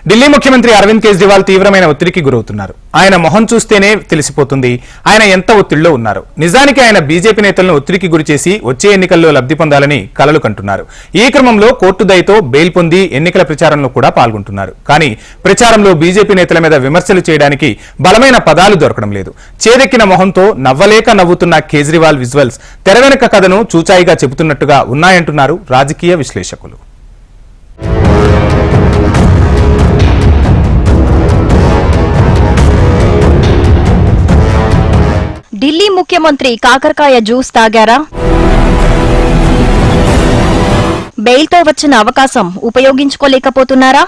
ఢిల్లీ ముఖ్యమంత్రి అరవింద్ కేజ్రీవాల్ తీవ్రమైన ఒత్తిడికి గురవుతున్నారు. ఆయన మొహం చూస్తేనే తెలిసిపోతుంది ఆయన ఎంత ఒత్తిడిలో ఉన్నారు. నిజానికి ఆయన బీజేపీ నేతలను ఒత్తిడికి గురిచేసి వచ్చే ఎన్నికల్లో లబ్ధి పొందాలని కలలు కంటున్నారు. ఈ క్రమంలో కోర్టు దయతో బెయిల్ పొంది ఎన్నికల ప్రచారంలో కూడా పాల్గొంటున్నారు. కానీ ప్రచారంలో బీజేపీ నేతల మీద విమర్శలు చేయడానికి బలమైన పదాలు దొరకడం లేదు. చేదెక్కిన మొహంతో నవ్వలేక నవ్వుతున్న కేజ్రీవాల్ విజువల్స్ తెర వెనుక కథను చూచాయిగా చెబుతున్నట్టుగా ఉన్నాయంటున్నారు రాజకీయ విశ్లేషకులు. ఢిల్లీ ముఖ్యమంత్రి కాకరకాయ జ్యూస్ తాగారా? బెయిల్తో వచ్చిన అవకాశం ఉపయోగించుకోలేకపోతున్నారా?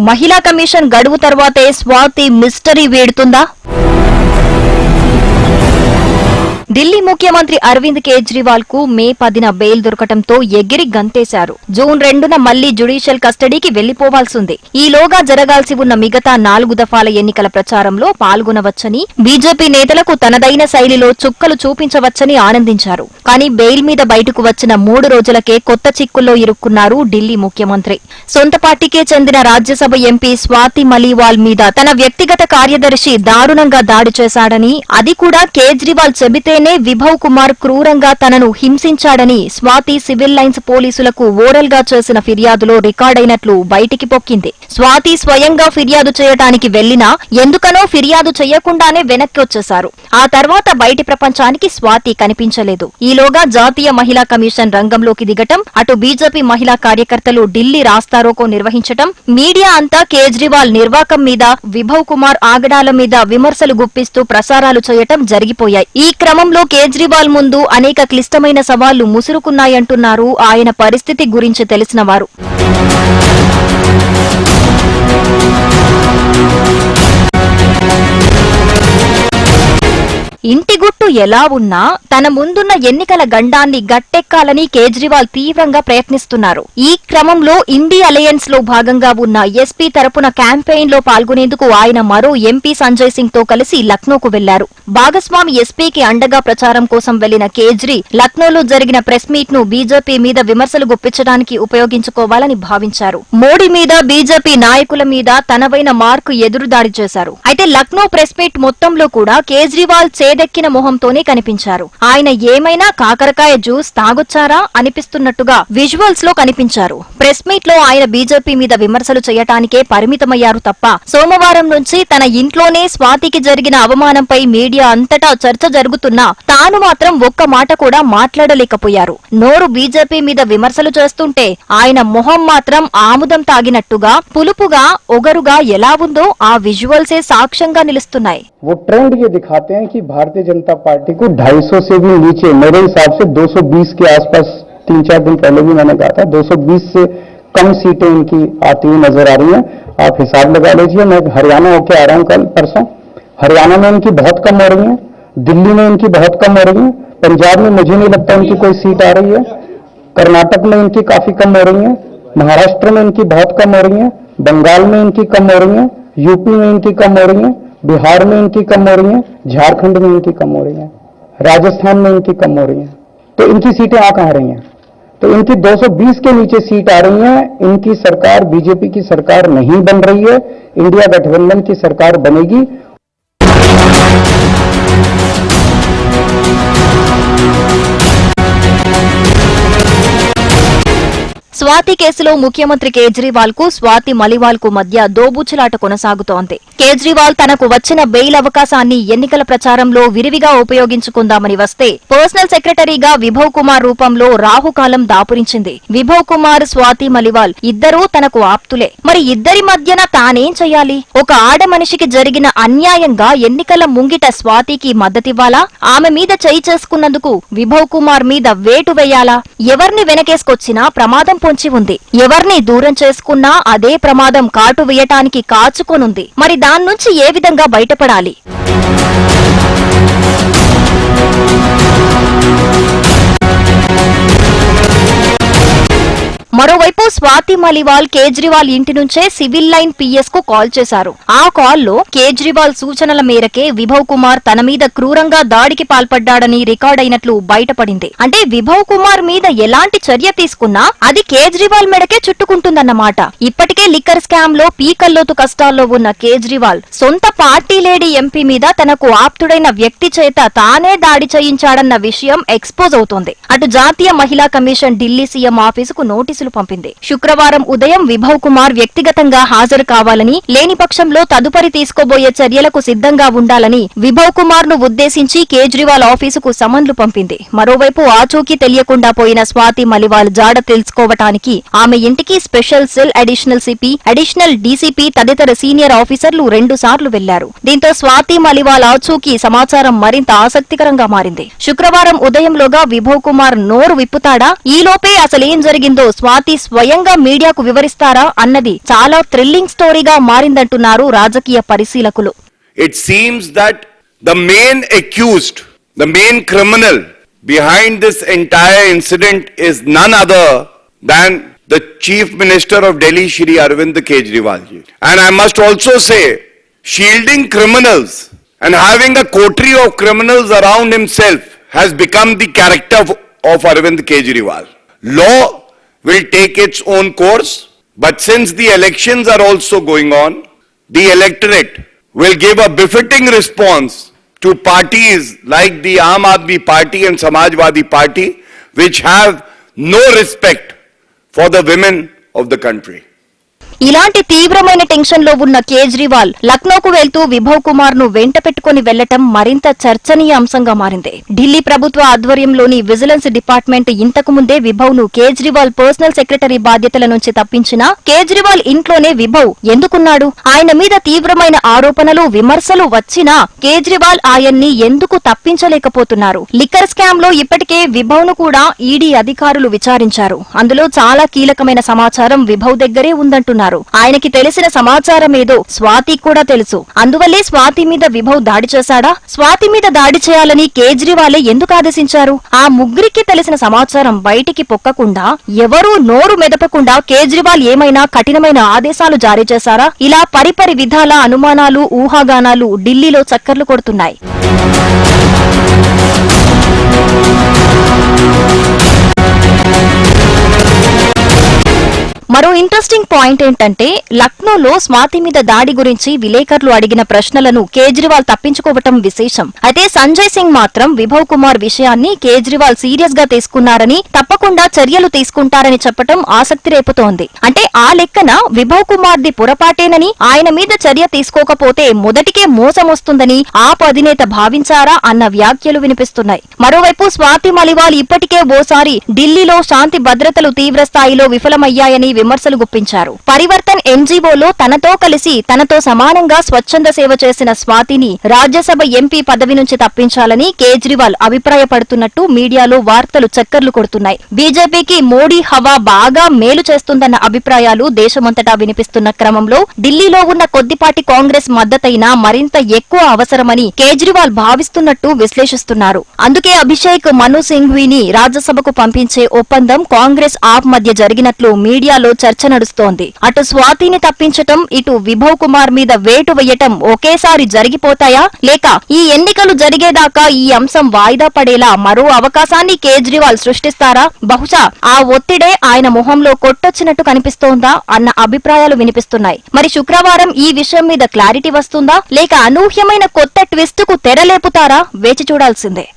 మహిళా కమిషన్ గడువు తర్వాతే స్వాతి మిస్టరీ వేడుతుందా? ఢిల్లీ ముఖ్యమంత్రి అరవింద్ కేజ్రీవాల్ కు మే 10న బెయిల్ దొరకటంతో ఎగిరి గంతేశారు. జూన్ 2న మళ్లీ జ్యుడిషియల్ కస్టడీకి వెళ్లిపోవాల్సింది. ఈలోగా జరగాల్సి ఉన్న మిగతా 4 దఫాల ఎన్నికల ప్రచారంలో పాల్గొనవచ్చని, బీజేపీ నేతలకు తనదైన శైలిలో చుక్కలు చూపించవచ్చని ఆనందించారు. కానీ బెయిల్ మీద బయటకు వచ్చిన 3 రోజులకే కొత్త చిక్కుల్లో ఇరుక్కున్నారు ఢిల్లీ ముఖ్యమంత్రి. సొంత పార్టీకే చెందిన రాజ్యసభ ఎంపీ స్వాతి మలీవాల్ మీద తన వ్యక్తిగత కార్యదర్శి దారుణంగా దాడి చేశాడని, అది కూడా కేజ్రీవాల్ చెబితే విభవ్ కుమార్ క్రూరంగా తనను హింసించాడని స్వాతి సివిల్ లైన్స్ పోలీసులకు ఓరల్ గా చేసిన ఫిర్యాదులో రికార్డైనట్లు బయటికి పొక్కింది. స్వాతి స్వయంగా ఫిర్యాదు చేయడానికి వెళ్లినా ఎందుకనో ఫిర్యాదు చేయకుండానే వెనక్కి వచ్చేశారు. ఆ తర్వాత బయటి ప్రపంచానికి స్వాతి కనిపించలేదు. ఈలోగా జాతీయ మహిళా కమిషన్ రంగంలోకి దిగటం, అటు బీజేపీ మహిళా కార్యకర్తలు ఢిల్లీ రాస్తారోకో నిర్వహించటం, మీడియా అంతా కేజ్రీవాల్ నిర్వాకం మీద, విభవ్ కుమార్ ఆగడాల మీద విమర్శలు గుప్పిస్తూ ప్రసారాలు చేయటం జరిగిపోయాయి. ఈ క్రమంలో కేజ్రీవాల్ ముందు అనేక క్లిష్టమైన సవాళ్లు ముసురుకున్నాయంటున్నారు ఆయన పరిస్థితి గురించి తెలిసిన వారు. ఇంటి గుట్టు ఎలా ఉన్నా తన ముందున్న ఎన్నికల గండాన్ని గట్టెక్కాలని కేజ్రీవాల్ తీవ్రంగా ప్రయత్నిస్తున్నారు. ఈ క్రమంలో ఇండి అలయన్స్ లో భాగంగా ఉన్న ఎస్పీ తరపున క్యాంపెయిన్ లో పాల్గొనేందుకు ఆయన మరో ఎంపీ సంజయ్ సింగ్ తో కలిసి లక్నోకు వెళ్లారు. భాగస్వామి ఎస్పీకి అండగా ప్రచారం కోసం వెళ్లిన కేజ్రీ లక్నోలో జరిగిన ప్రెస్ మీట్ ను బీజేపీ మీద విమర్శలు గుప్పించడానికి ఉపయోగించుకోవాలని భావించారు. మోడీ మీద, బీజేపీ నాయకుల మీద తనవైన మార్కు ఎదురుదాడి చేశారు. అయితే లక్నో ప్రెస్ మీట్ మొత్తంలో కూడా కేజ్రీవాల్ చేదెక్కిన మొహంతోనే కనిపించారు. ఆయన ఏమైనా కాకరకాయ జ్యూస్ తాగొచ్చారా అనిపిస్తున్నట్టుగా విజువల్స్ లో కనిపించారు. ప్రెస్ మీట్ లో ఆయన బీజేపీ మీద విమర్శలు చేయటానికే పరిమితమయ్యారు తప్ప సోమవారం నుంచి తన ఇంట్లోనే స్వాతికి జరిగిన అవమానంపై మీడియా అంతటా చర్చ జరుగుతున్నా తాను మాత్రం ఒక్క మాట కూడా మాట్లాడలేకపోయారు. నోరు బీజేపీ మీద విమర్శలు చేస్తుంటే ఆయన మొహం మాత్రం ఆముదం తాగినట్టుగా, పులుపుగా, ఒగరుగా ఎలా ఉందో ఆ విజువల్సే సాక్ష్యంగా నిలుస్తున్నాయి. वो ट्रेंड ये दिखाते हैं कि भारतीय जनता पार्टी को 250 से भी नीचे, मेरे हिसाब से 220 के आसपास 3-4 दिन पहले भी मैंने कहा था, 220 से कम सीटें इनकी आती हुई नजर आ रही हैं. आप हिसाब लगा लीजिए. मैं हरियाणा होके आ रहा हूं कल परसों. हरियाणा में इनकी बहुत कम हो रही है, दिल्ली में इनकी बहुत कम हो रही है, पंजाब में मुझे नहीं लगता इनकी कोई सीट आ रही है, कर्नाटक में इनकी काफी कम हो रही है, महाराष्ट्र में इनकी बहुत कम हो रही है, बंगाल में इनकी कम हो रही है, यूपी में इनकी कम हो रही है, बिहार में इनकी कम हो रही हैं, झारखंड में इनकी कम हो रही हैं, राजस्थान में इनकी कम हो रही हैं. तो इनकी सीटें आ कहां रही हैं? तो इनकी 220 के नीचे सीट आ रही हैं. इनकी सरकार बीजेपी की सरकार नहीं बन रही है, इंडिया गठबंधन की सरकार बनेगी. స్వాతి కేసులో ముఖ్యమంత్రి కేజ్రీవాల్ కు, స్వాతి మలీవాల్ కు మధ్య దోబూచులాట కొనసాగుతోంది. కేజ్రీవాల్ తనకు వచ్చిన బెయిల్ అవకాశాన్ని ఎన్నికల ప్రచారంలో విరివిగా ఉపయోగించుకుందామని వస్తే పర్సనల్ సెక్రటరీగా విభవ్ కుమార్ రూపంలో రాహుకాలం దాపురించింది. విభవ్ కుమార్, స్వాతి మలీవాల్ ఇద్దరూ తనకు ఆప్తులే. మరి ఇద్దరి మధ్యన తానేం చెయ్యాలి? ఒక ఆడ మనిషికి జరిగిన అన్యాయంగా ఎన్నికల ముంగిట స్వాతికి మద్దతివ్వాలా? ఆమె మీద చేయి చేసుకున్నందుకు విభవ్ కుమార్ మీద వేటు వేయాలా? ఎవర్ని వెనకేసుకొచ్చినా ప్రమాదం పొంచి ఉంది. ఎవర్ని దూరం చేసుకున్నా అదే ప్రమాదం కాటు వేయటానికి కాచుకోనుంది. మరి దాని నుంచి ఏ విధంగా బయటపడాలి? మరోవైపు స్వాతి మలివాల్ కేజ్రీవాల్ ఇంటి నుంచే సివిల్ లైన్ పిఎస్ కు కాల్ చేశారు. ఆ కాల్లో కేజ్రీవాల్ సూచనల మేరకే విభవ్ కుమార్ తన మీద క్రూరంగా దాడికి పాల్పడ్డాడని రికార్డైనట్లు బయటపడింది. అంటే విభవ్ కుమార్ మీద ఎలాంటి చర్య తీసుకున్నా అది కేజ్రీవాల్ మెడకే చుట్టుకుంటుందన్నమాట. ఇప్పటికే లిక్కర్ స్కామ్ లో పీకల్లోతు కష్టాల్లో ఉన్న కేజ్రీవాల్ సొంత పార్టీ లేడీ ఎంపీ మీద తనకు ఆప్తుడైన వ్యక్తి చేత తానే దాడి చేయించాడన్న విషయం ఎక్స్పోజ్ అవుతోంది. అటు జాతీయ మహిళా కమిషన్ ఢిల్లీ సీఎం ఆఫీసుకు నోటీసులు పంపింది. శుక్రవారం ఉదయం విభవ్ కుమార్ వ్యక్తిగతంగా హాజరు కావాలని, లేని పక్షంలో తదుపరి తీసుకోబోయే చర్యలకు సిద్ధంగా ఉండాలని విభవ్ కుమార్ ను ఉద్దేశించి కేజ్రీవాల్ ఆఫీసుకు సమన్లు పంపింది. మరోవైపు ఆచూకీ తెలియకుండా పోయిన స్వాతి మలివాల్ జాడ తెలుసుకోవటానికి ఆమె ఇంటికి special cell additional CP, additional DCP తదితర సీనియర్ ఆఫీసర్లు 2 సార్లు వెళ్లారు. దీంతో స్వాతి మలివాల్ ఆచూకీ సమాచారం మరింత ఆసక్తికరంగా మారింది. శుక్రవారం ఉదయంలోగా విభవ్ కుమార్ నోరు విప్పుతాడా? ఈలోపే అసలేం జరిగిందో స్వాతి స్వయంగా మీడియాకు వివరిస్తారా అన్నది చాలా థ్రిల్లింగ్ స్టోరీగా మారిందంటున్నారు రాజకీయ పరిశీలకులు. It seems that the main accused, the main criminal behind this entire incident is none other than the Chief Minister of Delhi, Shri Arvind Kejriwal ji. And I must also say, shielding criminals and having a coterie of criminals around himself has become the character of Arvind Kejriwal. Law will take its own course, but since the elections are also going on, the electorate will give a befitting response to parties like the Aam Aadmi Party and Samajwadi Party, which have no respect for the women of the country. ఇలాంటి తీవ్రమైన tension లో ఉన్న కేజ్రీవాల్ లక్నోకు వెళ్తూ విభవ్ కుమార్ ను వెంట పెట్టుకుని వెళ్లటం మరింత చర్చనీయ అంశంగా మారింది. ఢిల్లీ ప్రభుత్వ ఆధ్వర్యంలోని విజిలెన్స్ డిపార్ట్మెంట్ ఇంతకు ముందే విభవ్ ను కేజ్రీవాల్ పర్సనల్ సెక్రటరీ బాధ్యతల నుంచి తప్పించినా కేజ్రీవాల్ ఇంట్లోనే విభవ్ ఎందుకున్నాడు? ఆయన మీద తీవ్రమైన ఆరోపణలు, విమర్శలు వచ్చినా కేజ్రీవాల్ ఆయన్ని ఎందుకు తప్పించలేకపోతున్నారు? లిక్కర్ స్కామ్ లో ఇప్పటికే విభవ్ ను కూడా ఈడీ అధికారులు విచారించారు. అందులో చాలా కీలకమైన సమాచారం విభవ్ దగ్గరే ఉందంటున్నారు. ఆయనకి తెలిసిన సమాచారం ఏదో స్వాతి కూడా తెలుసు. అందువల్లే స్వాతి మీద విభవ్ దాడి చేశాడా? స్వాతి మీద దాడి చేయాలని కేజ్రీవాలే ఎందుకు ఆదేశించారు? ఆ ముగ్గురికి తెలిసిన సమాచారం బయటికి పొక్కకుండా, ఎవరూ నోరు మెదపకుండా కేజ్రీవాల్ ఏమైనా కఠినమైన ఆదేశాలు జారీ చేశారా? ఇలా పరిపరి విధాల అనుమానాలు, ఊహాగానాలు ఢిల్లీలో చక్కర్లు కొడుతున్నాయి. మరో ఇంట్రెస్టింగ్ పాయింట్ ఏంటంటే లక్నోలో స్వాతి మీద దాడి గురించి విలేకరులు అడిగిన ప్రశ్నలను కేజ్రీవాల్ తప్పించుకోవటం విశేషం. అయితే సంజయ్ సింగ్ మాత్రం విభవ్ కుమార్ విషయాన్ని కేజ్రీవాల్ సీరియస్ గా తీసుకున్నారని, తప్పకుండా చర్యలు తీసుకుంటారని చెప్పటం ఆసక్తి రేపుతోంది. అంటే ఆ లెక్కన విభవ్ కుమార్ ది పొరపాటేనని, ఆయన మీద చర్య తీసుకోకపోతే మొదటికే మోసం వస్తుందని ఆప్ అధినేత భావించారా అన్న వ్యాఖ్యలు వినిపిస్తున్నాయి. మరోవైపు స్వాతి మలివాల్ ఇప్పటికే ఓసారి ఢిల్లీలో శాంతి భద్రతలు తీవ్ర స్థాయిలో విఫలమయ్యాయని విమర్శలు గుప్పించారు. పరివర్తన్ ఎన్జీఓలో తనతో కలిసి తనతో సమానంగా స్వచ్ఛంద సేవ చేసిన స్వాతిని రాజ్యసభ ఎంపీ పదవి నుంచి తప్పించాలని కేజ్రీవాల్ అభిప్రాయపడుతున్నట్టు మీడియాలో వార్తలు చక్కర్లు కొడుతున్నాయి. బీజేపీకి మోడీ హవా బాగా మేలు చేస్తుందన్న అభిప్రాయాలు దేశమంతటా వినిపిస్తున్న క్రమంలో ఢిల్లీలో ఉన్న కొద్దిపాటి కాంగ్రెస్ మద్దతైనా మరింత ఎక్కువ అవసరమని కేజ్రీవాల్ భావిస్తున్నట్టు విశ్లేషిస్తున్నారు. అందుకే అభిషేక్ మను సింఘ్వీని రాజ్యసభకు పంపించే ఒప్పందం కాంగ్రెస్ ఆప్ మధ్య జరిగినట్లు మీడియాలో చర్చ నడుస్తోంది. అటు స్వాతిని తప్పించటం, ఇటు విభవ్ కుమార్ మీద వేటు వేయటం ఒకేసారి జరిగిపోతాయా, లేక ఈ ఎన్నికలు జరిగేదాకా ఈ అంశం వాయిదా పడేలా మరో అవకాశాన్ని కేజ్రీవాల్ సృష్టిస్తారా? బహుశా ఆ ఒత్తిడే ఆయన మొహంలో కొట్టొచ్చినట్టు కనిపిస్తోందా అన్న అభిప్రాయాలు వినిపిస్తున్నాయి. మరి శుక్రవారం ఈ విషయం మీద క్లారిటీ వస్తుందా, లేక అనూహ్యమైన కొత్త ట్విస్ట్ కు తెరలేపుతారా? వేచి చూడాల్సిందే.